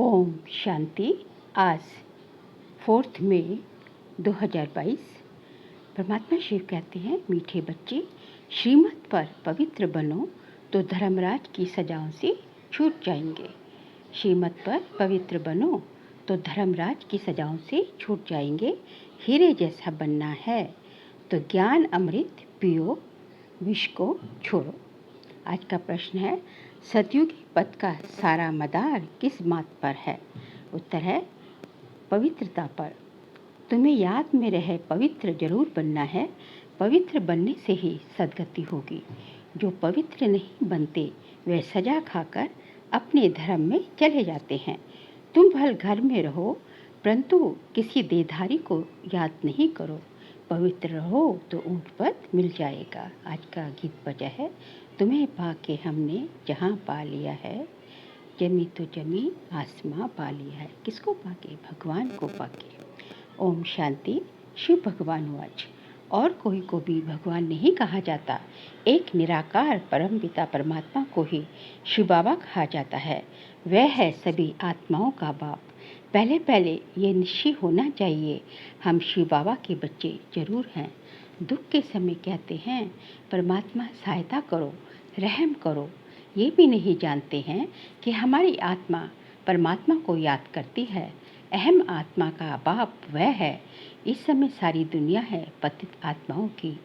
ओम शांति। आज 4 मई 2022। परमात्मा शिव कहते हैं, मीठे बच्चे, श्रीमत पर पवित्र बनो तो धर्मराज की सजाओं से छूट जाएंगे। श्रीमत पर पवित्र बनो तो धर्मराज की सजाओं से छूट जाएंगे। हीरे जैसा बनना है तो ज्ञान अमृत पियो, विष को छोड़ो। आज का प्रश्न है, सतयुगी पथ का सारा मदार किस बात पर है? उत्तर है पवित्रता पर। तुम्हें याद में रहे पवित्र जरूर बनना है। पवित्र बनने से ही सद्गति होगी। जो पवित्र नहीं बनते वे सजा खाकर अपने धर्म में चले जाते हैं। तुम भल घर में रहो परंतु किसी देहधारी को याद नहीं करो। पवित्र रहो तो ऊंट पद मिल जाएगा। आज का गीत बजा है, तुम्हें पाके हमने जहाँ पा लिया है, जमी तो जमी आसमां पा लिया है। किसको पाके? भगवान को पाके। ओम शांति। शिव भगवान वाच। और कोई को भी भगवान नहीं कहा जाता। एक निराकार परम पिता परमात्मा को ही शिव बाबा कहा जाता है। वह है सभी आत्माओं का बाप। पहले पहले ये निश्चय होना चाहिए, हम शिव बाबा के बच्चे जरूर हैं। दुख के समय कहते हैं, परमात्मा सहायता करो, रहम करो। ये भी नहीं जानते हैं कि हमारी आत्मा परमात्मा को याद करती है। अहम आत्मा का बाप वह है। इस समय सारी दुनिया है पतित आत्माओं की।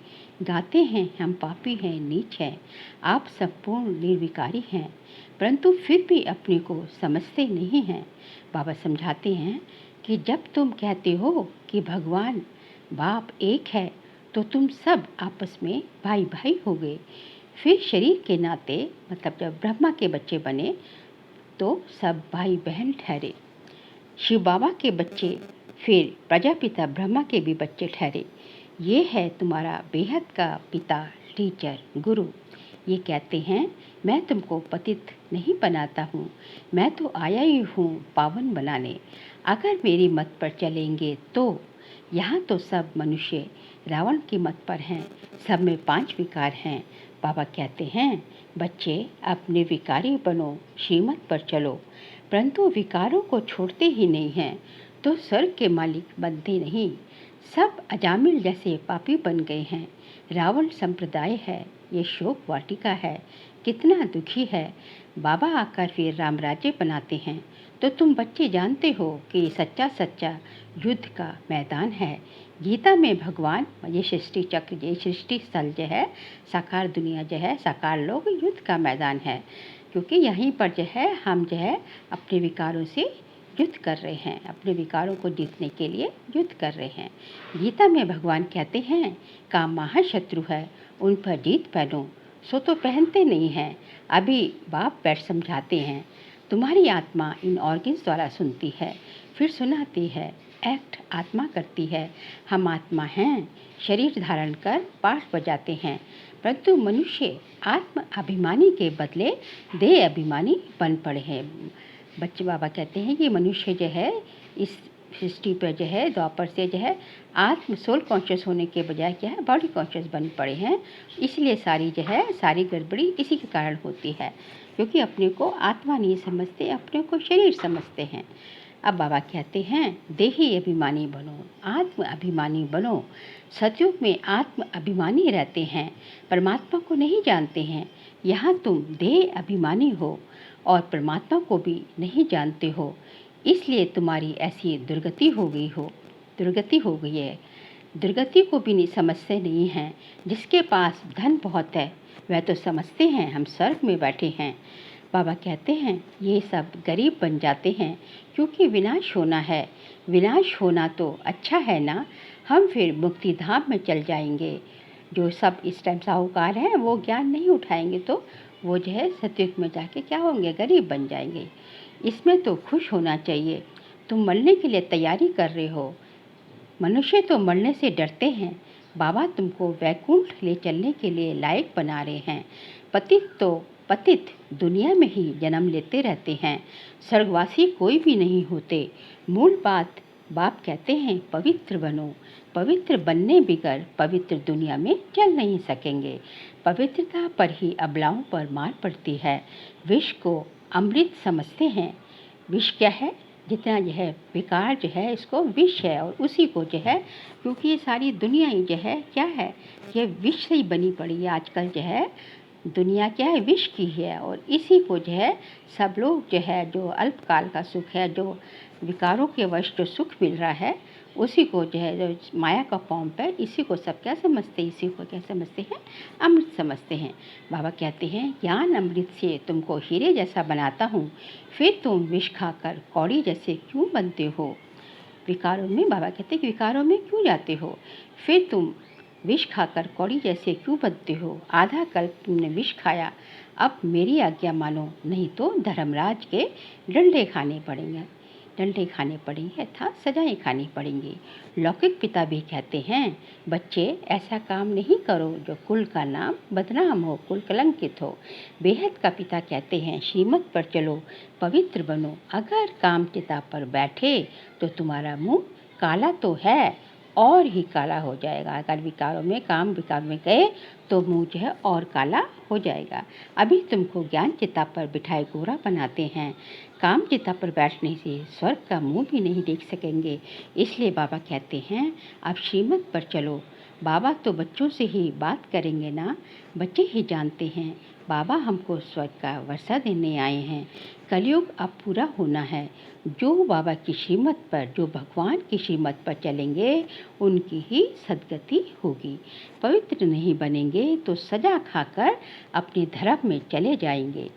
गाते हैं हम पापी हैं, नीच हैं, आप संपूर्ण निर्विकारी हैं, परंतु फिर भी अपने को समझते नहीं हैं। बाबा समझाते हैं कि जब तुम कहते हो कि भगवान बाप एक है तो तुम सब आपस में भाई भाई हो गए। फिर शरीर के नाते मतलब जब ब्रह्मा के बच्चे बने तो सब भाई बहन ठहरे। शिव बाबा के बच्चे फिर प्रजापिता ब्रह्मा के भी बच्चे ठहरे। ये है तुम्हारा बेहद का पिता, टीचर, गुरु। ये कहते हैं, मैं तुमको पतित नहीं बनाता हूँ, मैं तो आया ही हूँ पावन बनाने। अगर मेरी मत पर चलेंगे तो यहाँ तो सब मनुष्य रावण की मत पर हैं। सब में 5 विकार हैं। बाबा कहते हैं, बच्चे अपने विकारी बनो, श्रीमत पर चलो, परंतु विकारों को छोड़ते ही नहीं हैं तो स्वर्ग के मालिक बनते नहीं। सब अजामिल जैसे पापी बन गए हैं। रावण संप्रदाय है, ये शोक वाटिका है, कितना दुखी है। बाबा आकर फिर राम राज्य बनाते हैं तो तुम बच्चे जानते हो कि सच्चा सच्चा युद्ध का मैदान है। गीता में भगवान ये सृष्टि चक्र, ये सृष्टि स्थल जो है, साकार दुनिया जो है, साकार लोग युद्ध का मैदान है, क्योंकि यहीं पर जो है हम जो है अपने विकारों से युद्ध कर रहे हैं, अपने विकारों को जीतने के लिए युद्ध कर रहे हैं। गीता में भगवान कहते हैं, काम महाशत्रु है, उन पर जीत पहनो। सो तो पहनते नहीं हैं। अभी बाप बैठ समझाते हैं, तुम्हारी आत्मा इन ऑर्गन्स द्वारा सुनती है, फिर सुनाती है, एक्ट आत्मा करती है। हम आत्मा हैं, शरीर धारण कर पाठ बजाते हैं, परंतु मनुष्य आत्म अभिमानी के बदले देह अभिमानी बन पड़े हैं। बच्चे बाबा कहते हैं कि मनुष्य जो है इस सृष्टि पर जो है द्वापर से जो है आत्म सोल कॉन्शियस होने के बजाय क्या है बॉडी कॉन्शियस बन पड़े हैं। इसलिए सारी जो है सारी गड़बड़ी इसी के कारण होती है, क्योंकि अपने को आत्मा नहीं समझते, अपने को शरीर समझते हैं। अब बाबा कहते हैं, देही अभिमानी बनो, आत्म अभिमानी बनो। सतयुग में आत्म अभिमानी रहते हैं, परमात्मा को नहीं जानते हैं। यहाँ तुम देह अभिमानी हो और परमात्मा को भी नहीं जानते हो, इसलिए तुम्हारी ऐसी दुर्गति हो गई है। दुर्गति को भी नहीं समझते नहीं हैं। जिसके पास धन बहुत है वह तो समझते हैं हम स्वर्ग में बैठे हैं। बाबा कहते हैं, ये सब गरीब बन जाते हैं क्योंकि विनाश होना है। विनाश होना तो अच्छा है ना, हम फिर मुक्ति धाम में चल जाएंगे। जो सब इस टाइम साहूकार हैं वो ज्ञान नहीं उठाएंगे तो वो जो है सतयुग में जाके क्या होंगे, गरीब बन जाएंगे। इसमें तो खुश होना चाहिए। तुम मरने के लिए तैयारी कर रहे हो। मनुष्य तो मरने से डरते हैं, बाबा तुमको वैकुंठ ले चलने के लिए लायक बना रहे हैं। पतित दुनिया में ही जन्म लेते रहते हैं, स्वर्गवासी कोई भी नहीं होते। मूल बात बाप कहते हैं, पवित्र बनो। पवित्र बनने बिगर पवित्र दुनिया में चल नहीं सकेंगे। पवित्रता पर ही अबलाओं पर मार पड़ती है। विष को अमृत समझते हैं, विष क्या है, जितना जो है विकार जो है इसको विष है, और उसी को जो है, क्योंकि ये सारी दुनिया ही जो है क्या है, ये विष से ही बनी पड़ी है। आजकल जो है दुनिया क्या है, विष की है, और इसी को जो है सब लोग जो है, जो अल्पकाल का सुख है, जो विकारों के वश जो सुख मिल रहा है, उसी को जो है, जो माया का फॉर्म पे, इसी को सब क्या समझते हैं, इसी को क्या समझते हैं, अमृत समझते हैं। बाबा कहते हैं, ज्ञान अमृत से तुमको हीरे जैसा बनाता हूँ, फिर तुम विष खाकर कौड़ी जैसे क्यों बनते हो। विकारों में, बाबा कहते हैं कि विकारों में क्यों जाते हो, फिर तुम विष खाकर कौड़ी जैसे क्यों बनते हो। आधा कल्प तुमने विष खाया, अब मेरी आज्ञा मानो, नहीं तो धर्मराज के डंडे खाने पड़ेंगे, अर्थात सजाएं खानी पड़ेंगी। लौकिक पिता भी कहते हैं, बच्चे ऐसा काम नहीं करो जो कुल का नाम बदनाम हो, कुल कलंकित हो। बेहद का पिता कहते हैं, श्रीमत पर चलो, पवित्र बनो। अगर काम चिता पर बैठे तो तुम्हारा मुंह काला तो है और ही काला हो जाएगा। अगर विकारों में गए तो मुंह जो है और काला हो जाएगा। अभी तुमको ज्ञान चिता पर बिठाए गोरा बनाते हैं, काम चिता पर बैठने से स्वर्ग का मुंह भी नहीं देख सकेंगे। इसलिए बाबा कहते हैं, अब श्रीमत पर चलो। बाबा तो बच्चों से ही बात करेंगे ना, बच्चे ही जानते हैं बाबा हमको स्वर्ग का वर्षा देने आए हैं। कलयुग अब पूरा होना है। जो बाबा की श्रीमत पर, जो भगवान की श्रीमत पर चलेंगे, उनकी ही सद्गति होगी। पवित्र नहीं बनेंगे तो सजा खाकर अपने धर्म में चले जाएंगे।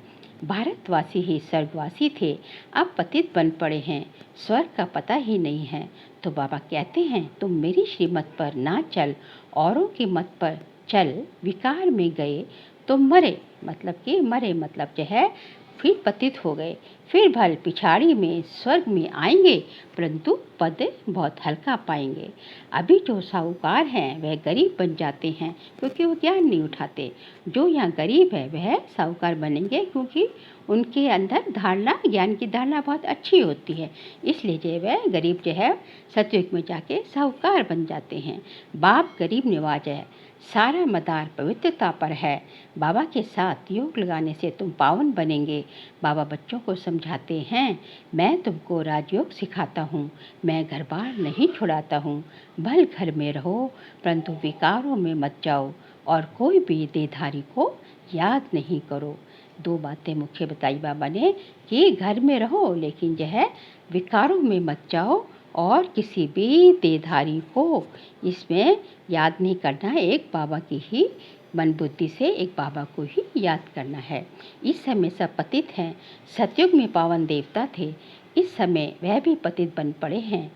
भारतवासी ही स्वर्गवासी थे, अब पतित बन पड़े हैं, स्वर्ग का पता ही नहीं है। तो बाबा कहते हैं, तुम मेरी श्रीमत पर ना चल, औरों की मत पर चल। विकार में गए तो मरे, मतलब जो है फिर पतित हो गए, फिर भल पिछाड़ी में स्वर्ग में आएंगे, परंतु पद बहुत हल्का पाएंगे। अभी जो साहूकार हैं वह गरीब बन जाते हैं, क्योंकि वो ज्ञान नहीं उठाते। जो यहाँ गरीब है वह साहूकार बनेंगे, क्योंकि उनके अंदर धारणा, ज्ञान की धारणा बहुत अच्छी होती है। इसलिए जो वह गरीब जो है सतयुग में जाके साहूकार बन जाते हैं। बाप गरीब निवाज है, सारा मदार पवित्रता पर है। बाबा के साथ योग लगाने से तुम पावन बनेंगे। बाबा बच्चों को समझाते हैं, मैं तुमको राजयोग सिखाता हूँ, मैं घर बार नहीं छुड़ाता हूँ। भल घर में रहो, परंतु विकारों में मत जाओ, और कोई भी देहधारी को याद नहीं करो। दो बातें मुख्य बताई बाबा ने, कि घर में रहो लेकिन जो है विकारों में मत जाओ, और किसी भी देहधारी को इसमें याद नहीं करना है। एक बाबा की ही मन बुद्धि से एक बाबा को ही याद करना है। इस समय सब पतित हैं। सतयुग में पावन देवता थे, इस समय वह भी पतित बन पड़े हैं।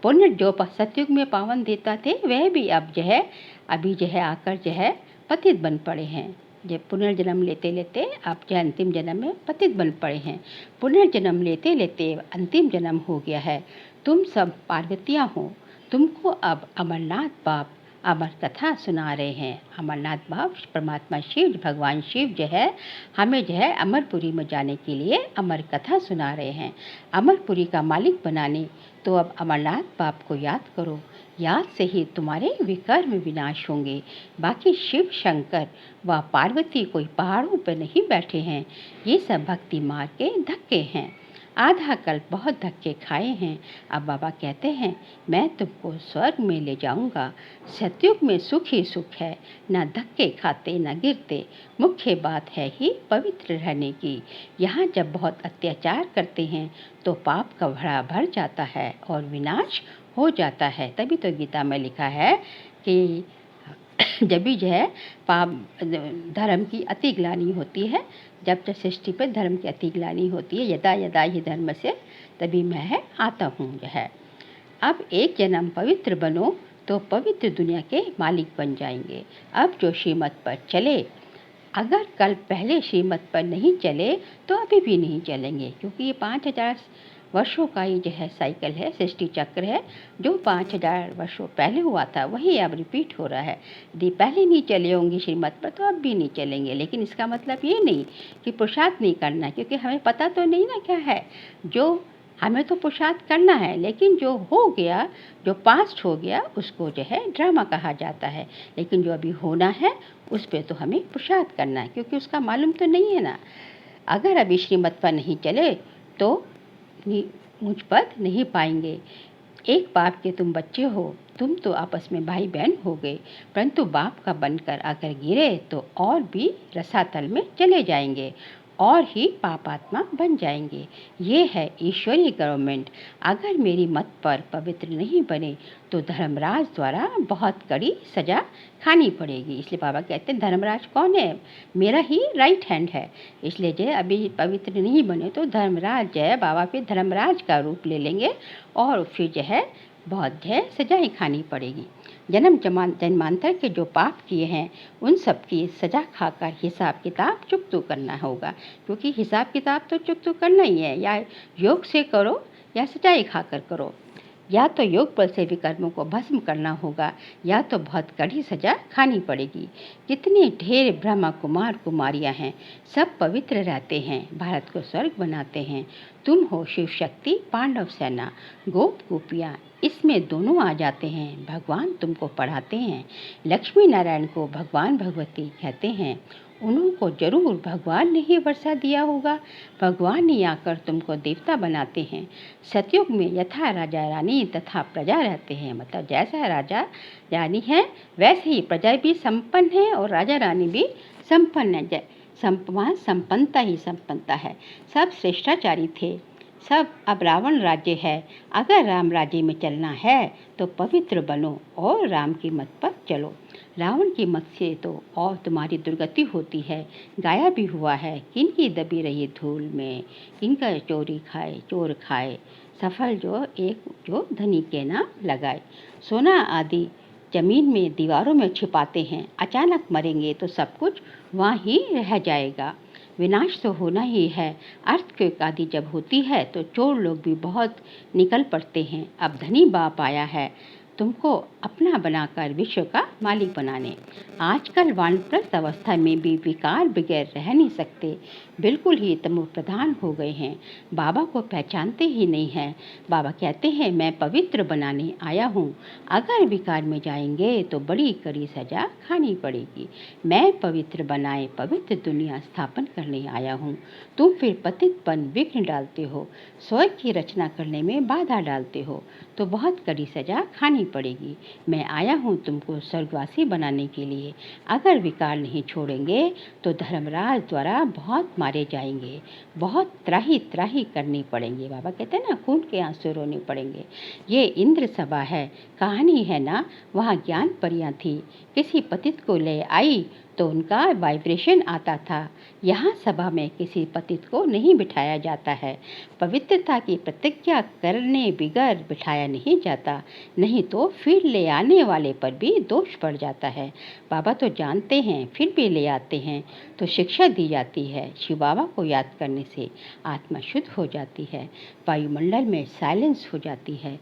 पुण्य जो सतयुग में पावन देवता थे वह भी अब जो है अभी जो है आकर जो है पतित बन पड़े हैं। जब पुनर्जन्म लेते लेते अब जो अंतिम जन्म में पतित बन पड़े हैं। पुनर्जन्म लेते लेते अंतिम जन्म हो गया है। तुम सब पार्वतियाँ हो, तुमको अब अमरनाथ बाप अमर कथा सुना रहे हैं। अमरनाथ बाप परमात्मा शिव, भगवान शिव जो है हमें जो है अमरपुरी में जाने के लिए अमर कथा सुना रहे हैं। अमरपुरी का मालिक बनाने तो अब अमरनाथ बाप को याद करो, याद से ही तुम्हारे विकर्म विनाश होंगे। बाकी शिव शंकर व पार्वती कोई पहाड़ों पर नहीं बैठे हैं, ये सब भक्ति मार्ग के धक्के हैं। आधा कल्प बहुत धक्के खाए हैं। अब बाबा कहते हैं, मैं तुमको स्वर्ग में ले जाऊंगा। सतयुग में सुख ही सुख है, न धक्के खाते न गिरते। मुख्य बात है ही पवित्र रहने की। यहाँ जब बहुत अत्याचार करते हैं तो पाप का भरा भर जाता है और विनाश हो जाता है। तभी तो गीता में लिखा है कि जब भी जो है पाप धर्म की अति ग्लानि होती है, जब तक सृष्टि पर धर्म की अति ग्लानि होती है, यदा यदा ही धर्म से तभी मैं आता हूँ जो है। अब एक जन्म पवित्र बनो तो पवित्र दुनिया के मालिक बन जाएंगे। अब जो श्रीमत पर चले, अगर कल पहले श्रीमत पर नहीं चले तो अभी भी नहीं चलेंगे, क्योंकि ये 5000 वर्षों का ही जो है साइकिल है, सृष्टि चक्र है। जो 5000 वर्षों पहले हुआ था वही अब रिपीट हो रहा है। यदि पहले नहीं चले होंगे श्रीमत पर तो अब भी नहीं चलेंगे। लेकिन इसका मतलब ये नहीं कि पुरुषार्थ नहीं करना, क्योंकि हमें पता तो नहीं ना क्या है। जो हमें तो पुरुषार्थ करना है, लेकिन जो हो गया, जो पास्ट हो गया, उसको जो है ड्रामा कहा जाता है। लेकिन जो अभी होना है उस पर तो हमें पुरुषार्थ करना है, क्योंकि उसका मालूम तो नहीं है ना। अगर अभी श्रीमत पर नहीं चले तो मुझ पर नहीं पाएंगे। एक बाप के तुम बच्चे हो, तुम तो आपस में भाई बहन हो गए, परंतु बाप का बनकर अगर गिरे तो और भी रसातल में चले जाएंगे और ही पापात्मा बन जाएंगे। ये है ईश्वरीय गवर्नमेंट। अगर मेरी मत पर पवित्र नहीं बने तो धर्मराज द्वारा बहुत कड़ी सजा खानी पड़ेगी। इसलिए बाबा कहते हैं धर्मराज कौन है? मेरा ही राइट हैंड है। इसलिए जो अभी पवित्र नहीं बने तो धर्मराज जो है बाबा फिर धर्मराज का रूप ले लेंगे और फिर जो है बहुत जो है सजाएं खानी पड़ेगी। जन्मांतर के जो पाप किए हैं उन सब की सजा खाकर हिसाब किताब चुकता करना होगा, क्योंकि हिसाब किताब तो चुकता करना ही है। या योग से करो या सजाएं खाकर करो, या तो योग बल से विकर्मों को भस्म करना होगा या तो बहुत कड़ी सजा खानी पड़ेगी। जितने ढेर ब्रह्मा कुमार कुमारियां हैं सब पवित्र रहते हैं, भारत को स्वर्ग बनाते हैं। तुम हो शिव शक्ति पांडव सेना, गोप गोपियाँ इसमें दोनों आ जाते हैं। भगवान तुमको पढ़ाते हैं। लक्ष्मी नारायण को भगवान भगवती कहते हैं। उनको जरूर भगवान ने ही वर्षा दिया होगा। भगवान ने आकर तुमको देवता बनाते हैं। सतयुग में यथा राजा रानी तथा प्रजा रहते हैं, मतलब जैसा राजा रानी है वैसे ही प्रजा भी संपन्न है और राजा रानी भी संपन्न है। वहाँ संपन्नता ही संपन्नता है। सब श्रेष्ठाचारी थे। सब अब रावण राज्य है। अगर राम राज्य में चलना है तो पवित्र बनो और राम की मत पर चलो। रावण की मत से तो और तुम्हारी दुर्गति होती है। गाया भी हुआ है, किनकी दबी रही धूल में, किनका चोर खाए, सफल जो धनी के नाम लगाए। सोना आदि जमीन में दीवारों में छिपाते हैं, अचानक मरेंगे तो सब कुछ वहाँ ही रह जाएगा। विनाश तो होना ही है। अर्थक्वेक आदि जब होती है तो चोर लोग भी बहुत निकल पड़ते हैं। अब धनी बाप आया है तुमको अपना बनाकर विश्व का मालिक बनाने। आजकल वानप्रस्थ अवस्था में भी विकार बगैर रह नहीं सकते, बिल्कुल ही तमो प्रधान हो गए हैं। बाबा को पहचानते ही नहीं हैं। बाबा कहते हैं मैं पवित्र बनाने आया हूँ। अगर विकार में जाएंगे तो बड़ी कड़ी सजा खानी पड़ेगी। मैं पवित्र बनाए पवित्र दुनिया स्थापन करने आया हूँ। तुम फिर पतितपन विघ्न डालते हो, स्वर्ग की रचना करने में बाधा डालते हो तो बहुत कड़ी सजा खानी पड़ेगी। मैं आया हूँ तुमको स्वर्गवासी बनाने के लिए। अगर विकार नहीं छोड़ेंगे तो धर्मराज द्वारा बहुत मारे जाएंगे, बहुत त्राही त्राही करनी पड़ेंगे। बाबा कहते हैं ना खून के आंसू रोने पड़ेंगे। ये इंद्र सभा है, कहानी है ना, वहाँ ज्ञान परियां थी, किसी पतित को ले आई तो उनका वाइब्रेशन आता था। यहाँ सभा में किसी पतित को नहीं बिठाया जाता है। पवित्रता की प्रतिज्ञा करने बिगर बिठाया नहीं जाता, नहीं तो फिर ले आने वाले पर भी दोष पड़ जाता है। बाबा तो जानते हैं फिर भी ले आते हैं तो शिक्षा दी जाती है। शिव बाबा को याद करने से आत्मा शुद्ध हो जाती है, वायुमंडल में साइलेंस हो जाती है।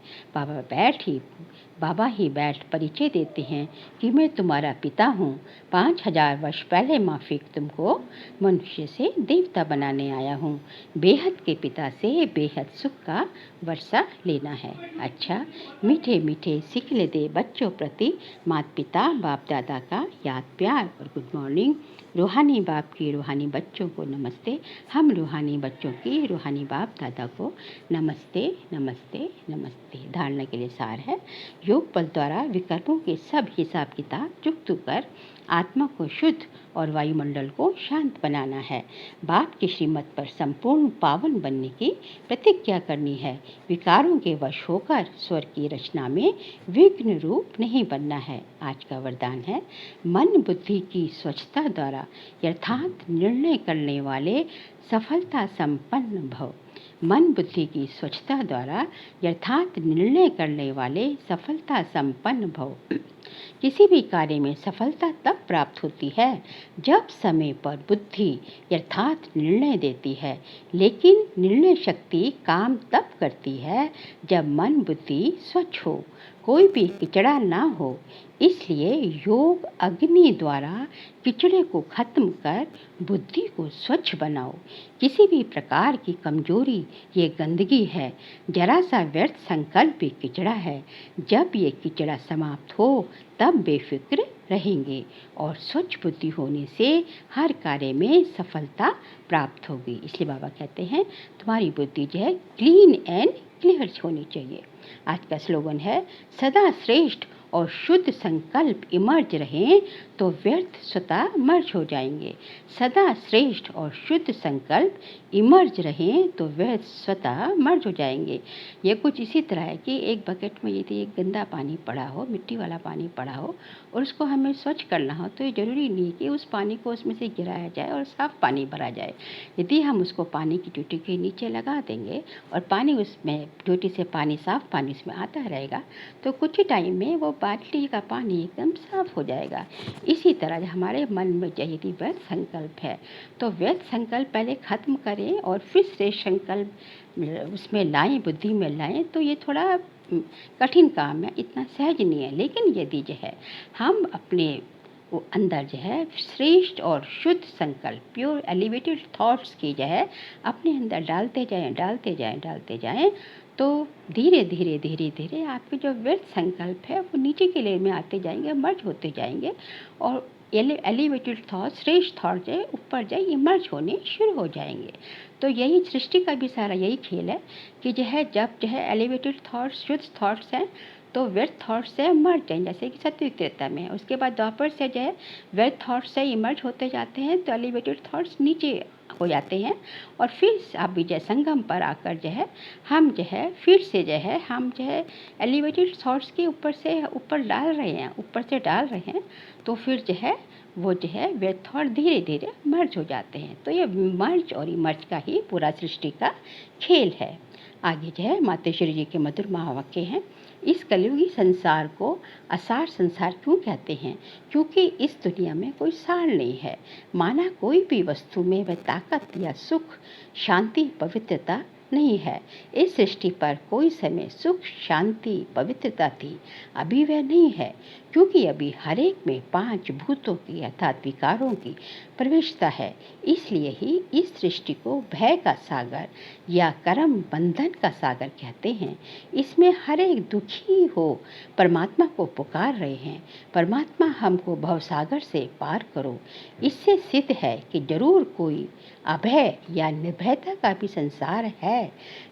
बाबा ही बैठ परिचय देते हैं कि मैं तुम्हारा पिता हूँ। 5000 वर्ष पहले माफिक तुमको मनुष्य से देवता बनाने आया हूँ। बेहद के पिता से बेहद सुख का वर्षा लेना है। अच्छा, मीठे मीठे सिखले दे बच्चों प्रति माता पिता बाप दादा का याद प्यार और गुड मॉर्निंग। रूहानी बाप की रूहानी बच्चों को नमस्ते। हम रूहानी बच्चों की रूहानी बाप दादा को नमस्ते नमस्ते नमस्ते। धारणा के लिए सार है, योग बल द्वारा विकल्पों के सब हिसाब किताब चुकता कर आत्मा को शुद्ध और वायुमंडल को शांत बनाना है। बाप की श्रीमत पर संपूर्ण पावन बनने की प्रतिज्ञा करनी है। विकारों के वश होकर स्वर की रचना में विघ्न रूप नहीं बनना है। आज का वरदान है, मन बुद्धि की स्वच्छता द्वारा यथार्थ निर्णय करने वाले सफलता संपन्न भव। मन बुद्धि की स्वच्छता द्वारा यथार्थ निर्णय करने वाले सफलता संपन्न भव। किसी भी कार्य में सफलता तब प्राप्त होती है जब समय पर बुद्धि यथार्थ निर्णय देती है, लेकिन निर्णय शक्ति काम तब करती है जब मन बुद्धि स्वच्छ हो, कोई भी किचड़ा ना हो। इसलिए योग अग्नि द्वारा किचड़े को खत्म कर बुद्धि को स्वच्छ बनाओ। किसी भी प्रकार की कमजोरी ये गंदगी है, जरा सा व्यर्थ संकल्प भी किचड़ा है। जब ये किचड़ा समाप्त हो तब बेफिक्र रहेंगे और स्वच्छ बुद्धि होने से हर कार्य में सफलता प्राप्त होगी। इसलिए बाबा कहते हैं तुम्हारी बुद्धि जो है क्लीन एंड क्लियर होनी चाहिए। आज का स्लोगन है सदा श्रेष्ठ और शुद्ध संकल्प इमर्ज रहें तो व्यर्थ स्वतः मर्ज हो जाएंगे। सदा श्रेष्ठ और शुद्ध संकल्प इमर्ज रहें तो व्यर्थ स्वतः मर्ज हो जाएंगे। ये कुछ इसी तरह है कि एक बकेट में यदि एक गंदा पानी पड़ा हो, मिट्टी वाला पानी पड़ा हो और उसको हमें स्वच्छ करना हो तो ये ज़रूरी नहीं कि उस पानी को उसमें से गिराया जाए और साफ़ पानी भरा जाए। यदि हम उसको पानी की टूटी के नीचे लगा देंगे और पानी उसमें टूटी से पानी साफ़ पानी उसमें आता रहेगा तो कुछ ही टाइम में वो बाल्टी का पानी एकदम साफ़ हो जाएगा। इसी तरह हमारे मन में यदि व्यर्थ संकल्प है तो व्यर्थ संकल्प पहले ख़त्म करें और फिर से संकल्प उसमें लाएं, बुद्धि में लाएं तो ये थोड़ा कठिन काम है, इतना सहज नहीं है। लेकिन यदि जो है हम अपने वो अंदर जो है श्रेष्ठ और शुद्ध संकल्प प्योर एलिवेटेड थॉट्स की जो है अपने अंदर डालते जाएं तो धीरे धीरे आपके जो व्यर्थ संकल्प है वो नीचे के लेयर में आते जाएंगे, मर्ज होते जाएंगे और एलिवेटेड थॉट श्रेष्ठ थॉट जो है ऊपर जाए इमर्ज होने शुरू हो जाएंगे। तो यही सृष्टि का भी सारा यही खेल है कि जो है जब जो है एलिवेटेड थॉट्स शुद्ध थॉट्स हैं तो व्यर्थ थॉट से मर्ज जाएं, जैसे कि सत्युग त्रेता में। उसके बाद द्वापर से जो है व्यर्थ थॉट से इमर्ज होते जाते हैं तो एलिवेटेड थॉट्स नीचे हो जाते हैं और फिर आप विजय संगम पर आकर जो है हम जो है फिर से जो है हम जो है एलिवेटेड थॉट्स के ऊपर से ऊपर डाल रहे हैं तो फिर जो है वो जो है व्यर्थ थॉट धीरे धीरे मर्ज हो जाते हैं। तो ये मर्ज और इमर्ज का ही पूरा सृष्टि का खेल है। आगे जो है मातेश्वरी जी के मधुर महावाक्य हैं। इस कलयुगी संसार को असार संसार क्यों कहते हैं? क्योंकि इस दुनिया में कोई सार नहीं है। माना कोई भी वस्तु में वह ताकत या सुख, शांति, पवित्रता नहीं है। इस सृष्टि पर कोई समय सुख, शांति, पवित्रता थी, अभी वह नहीं है, क्योंकि अभी हर एक में 5 भूतों की अर्थात विकारों की प्रवेशता है। इसलिए ही इस सृष्टि को भय का सागर या कर्म बंधन का सागर कहते हैं। इसमें हर एक दुखी हो परमात्मा को पुकार रहे हैं, परमात्मा हमको भवसागर से पार करो। इससे सिद्ध है कि जरूर कोई अभय या निर्भयता का भी संसार है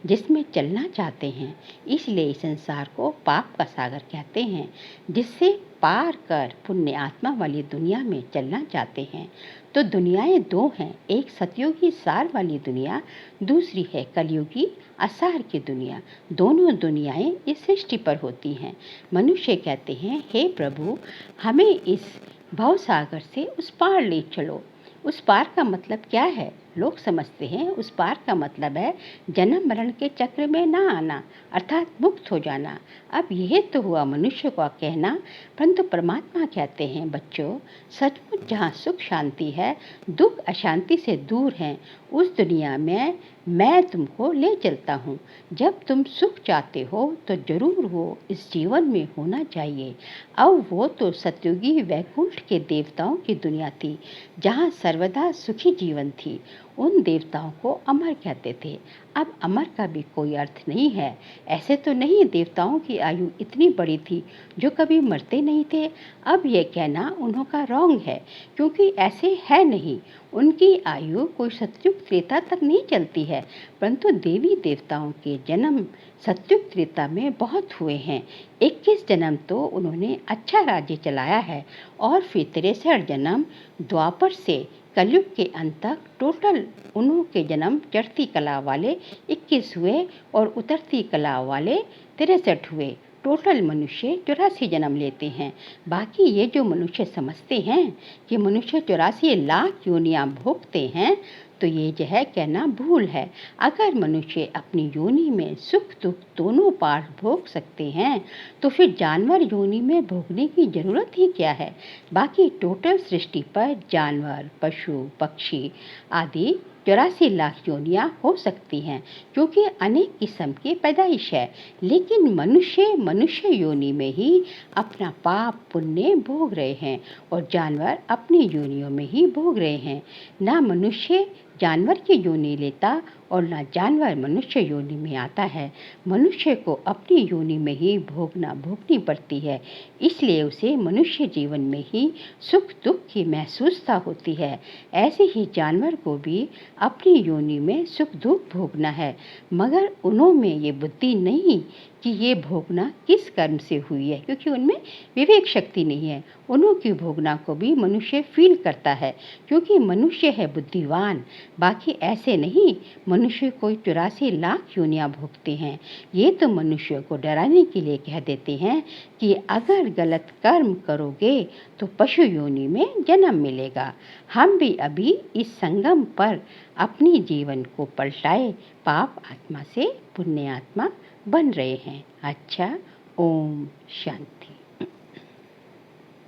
जिसमें चलना चाहते हैं। इसलिए इस संसार को पाप का सागर कहते हैं, जिससे पार कर पुण्य आत्मा वाली दुनिया में चलना चाहते हैं। तो दुनियाएं 2 हैं, एक सतयुगी सार वाली दुनिया, दूसरी है कलयुगी असार की दुनिया। दोनों दुनियाएं इस सृष्टि पर होती हैं। मनुष्य कहते हैं, हे प्रभु, हमें इस भवसागर से उस पार ले चलो। उस पार का मतलब क्या है? लोग समझते हैं उस पार का मतलब है जन्म मरण के चक्र में ना आना, अर्थात मुक्त हो जाना। अब यह तो हुआ मनुष्य का कहना, परंतु परमात्मा कहते हैं, बच्चों, सचमुच जहाँ सुख शांति है, दुख अशांति से दूर हैं, उस दुनिया में मैं तुमको ले चलता हूँ। जब तुम सुख चाहते हो तो जरूर वो इस जीवन में होना चाहिए। अब वो तो सतयुगी वैकुंठ के देवताओं की दुनिया थी, जहाँ सर्वदा सुखी जीवन थी। उन देवताओं को अमर कहते थे। अब अमर का भी कोई अर्थ नहीं है। ऐसे तो नहीं देवताओं की आयु इतनी बड़ी थी जो कभी मरते नहीं थे। अब यह कहना उन्हों का रॉन्ग है, क्योंकि ऐसे है नहीं। उनकी आयु कोई सतयुग त्रेता तक नहीं चलती है, परंतु देवी देवताओं के जन्म सतयुग त्रेता में बहुत हुए हैं। 21 जन्म तो उन्होंने अच्छा राज्य चलाया है और फिर 63 जन्म द्वापर से कलयुग के अंत तक टोटल उन्हों के जन्म चढ़ती कला वाले 21 हुए और उतरती कला वाले 63 हुए। टोटल मनुष्य 84 जन्म लेते हैं। बाकी ये जो मनुष्य समझते हैं कि मनुष्य 84 लाख योनियाँ भोगते हैं, तो ये जो है कहना भूल है। अगर मनुष्य अपनी योनि में सुख दुख दोनों पार भोग सकते हैं तो फिर जानवर योनि में भोगने की जरूरत ही क्या है? बाकी टोटल सृष्टि पर जानवर, पशु, पक्षी आदि 84 लाख योनियाँ हो सकती हैं, क्योंकि अनेक किस्म की पैदाइश है। लेकिन मनुष्य योनि में ही अपना पाप पुण्य भोग रहे हैं और जानवर अपनी योनियों में ही भोग रहे हैं। ना मनुष्य जानवर की योनि लेता और ना जानवर मनुष्य योनि में आता है। मनुष्य को अपनी योनि में ही भोगनी पड़ती है, इसलिए उसे मनुष्य जीवन में ही सुख दुख की महसूसता होती है। ऐसे ही जानवर को भी अपनी योनि में सुख दुख भोगना है, मगर उन्हों में ये बुद्धि नहीं कि ये भोगना किस कर्म से हुई है, क्योंकि उनमें विवेक शक्ति नहीं है। उन्हों की भोगना को भी मनुष्य फील करता है, क्योंकि मनुष्य है बुद्धिवान। बाकी ऐसे नहीं, मनुष्य कोई 84 लाख योनियाँ भोगते हैं। ये तो मनुष्य को डराने के लिए कह देते हैं कि अगर गलत कर्म करोगे तो पशु योनि में जन्म मिलेगा। हम भी अभी इस संगम पर अपनी जीवन को पलटाए पाप आत्मा से पुण्य आत्मा बन रहे हैं। अच्छा, ओम शांति।